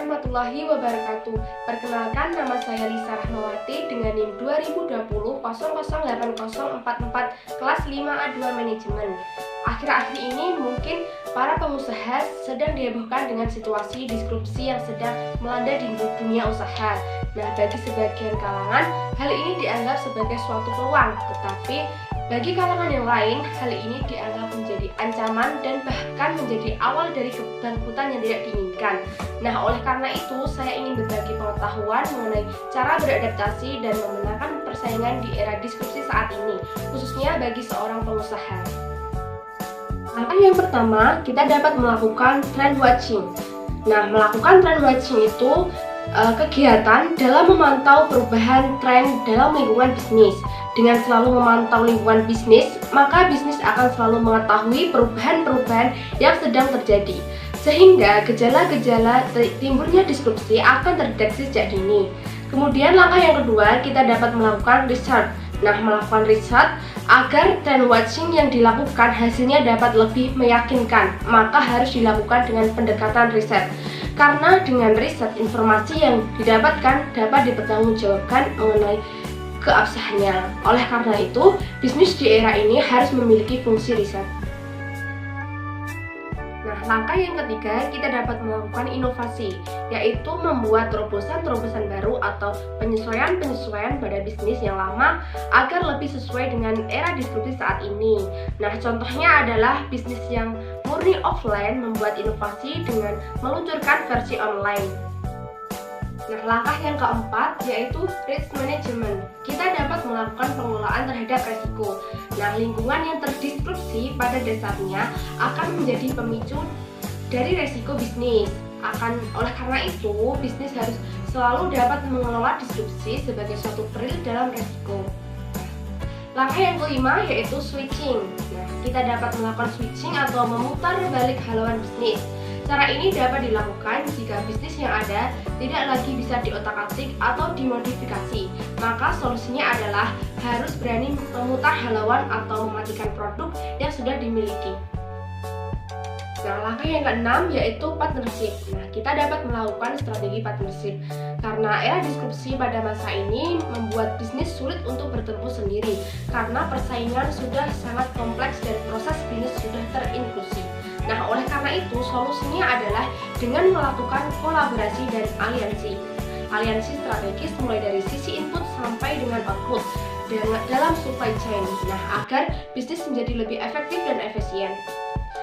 warahmatullahi wabarakatuh. Perkenalkan, nama saya Lisa Rahmawati dengan NIM 2020-008044 kelas 5A2 Manajemen. Akhir-akhir ini mungkin para pengusaha sedang dihebohkan dengan situasi disrupsi yang sedang melanda di dunia usaha. Nah, bagi sebagian kalangan, hal ini dianggap sebagai suatu peluang, tetapi bagi kalangan yang lain, hal ini dianggap menjadi ancaman dan bahkan menjadi awal dari kebangkrutan yang tidak diinginkan. Nah, oleh karena itu, saya ingin berbagi pengetahuan mengenai cara beradaptasi dan memenangkan persaingan di era disrupsi saat ini, khususnya bagi seorang pengusaha. Langkah yang pertama, kita dapat melakukan trend watching. Nah, melakukan trend watching itu kegiatan dalam memantau perubahan tren dalam lingkungan bisnis. Dengan selalu memantau lingkungan bisnis, maka bisnis akan selalu mengetahui perubahan-perubahan yang sedang terjadi, sehingga gejala-gejala timbulnya disrupsi akan terdeteksi sejak dini. Kemudian langkah yang kedua, kita dapat melakukan research. Nah, melakukan riset agar trend watching yang dilakukan hasilnya dapat lebih meyakinkan, maka harus dilakukan dengan pendekatan riset. Karena dengan riset, informasi yang didapatkan dapat dipertanggungjawabkan mengenai keabsahannya. Oleh karena itu, bisnis di era ini harus memiliki fungsi riset. Nah, langkah yang ketiga, kita dapat melakukan inovasi, yaitu membuat terobosan-terobosan baru atau penyesuaian-penyesuaian pada bisnis yang lama agar lebih sesuai dengan era disrupsi saat ini. Nah, contohnya adalah bisnis yang murni offline membuat inovasi dengan meluncurkan versi online. Nah, langkah yang keempat yaitu risk management. Kita dapat melakukan pengelolaan terhadap resiko. Nah, lingkungan yang terdisrupsi pada dasarnya akan menjadi pemicu dari resiko bisnis. Oleh karena itu, bisnis harus selalu dapat mengelola disrupsi sebagai suatu peril dalam resiko. Langkah yang kelima yaitu switching. Nah, kita dapat melakukan switching atau memutar balik haluan bisnis. Cara ini dapat dilakukan jika bisnis yang ada tidak lagi bisa diotak-atik atau dimodifikasi. Maka solusinya adalah harus berani memutar haluan atau mematikan produk yang sudah dimiliki. Nah, langkah yang keenam yaitu partnership. Nah, kita dapat melakukan strategi partnership karena era disrupsi pada masa ini membuat bisnis sulit untuk bertumbuh sendiri karena persaingan sudah sangat kompleks dan proses bisnis sudah terinklusi. Nah, oleh karena itu, solusinya adalah dengan melakukan kolaborasi dan aliansi. Aliansi strategis mulai dari sisi input sampai dengan output dalam supply chain. Nah, agar bisnis menjadi lebih efektif dan efisien.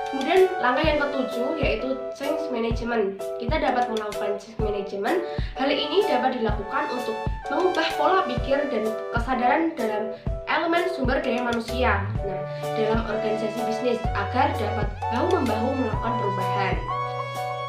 Kemudian langkah yang ketujuh yaitu change management. Kita dapat melakukan change management. Hal ini dapat dilakukan untuk mengubah pola pikir dan kesadaran dalam elemen sumber daya manusia. Nah, dalam organisasi bisnis agar dapat bahu-membahu melakukan perubahan.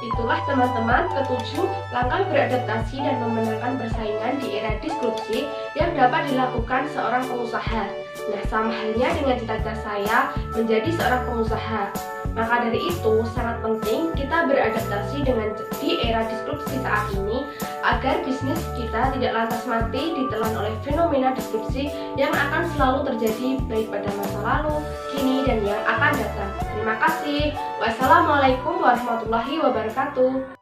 Itulah teman-teman ketujuh langkah beradaptasi dan memenangkan persaingan di era disrupsi yang dapat dilakukan seorang pengusaha. Nah, sama halnya dengan cita-cita saya menjadi seorang pengusaha. Maka dari itu sangat penting kita beradaptasi di era disrupsi saat ini agar bisnis kita tidak lantas mati ditelan oleh fenomena disrupsi yang akan selalu terjadi baik pada masa lalu, kini, dan yang akan datang. Terima kasih. Wassalamualaikum warahmatullahi wabarakatuh.